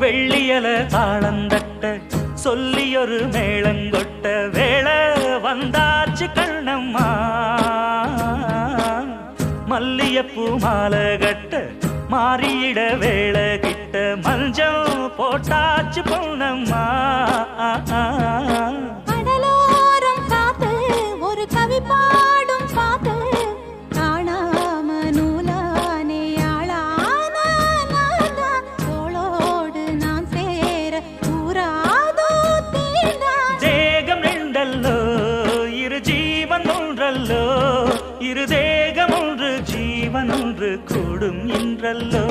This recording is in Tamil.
வெள்ளியல தாளந்தட்ட சொல்லியொரு மேளங்கொட்ட வேளை வந்தாச்சு கண்ணம்மா மல்லியப்பூ மாலை கட்ட மாறியிட வேளை கிட்ட மஞ்சள் போட்டாச்சு பொன்னம்மா கடலோரம் காத்து ஒரு கவி பாடும் பாட்டு காணாம நூலானே ஆளான தோளோடு நான் சேர கூறாதோ தீர்ந்தான் தேகம் நின்றல்லோ இரு ஜீவன் ஒன்றல்லோ இரு தேகம் ஒன்று ஜீவன் ஒன்று கூடும் என்றல்லோ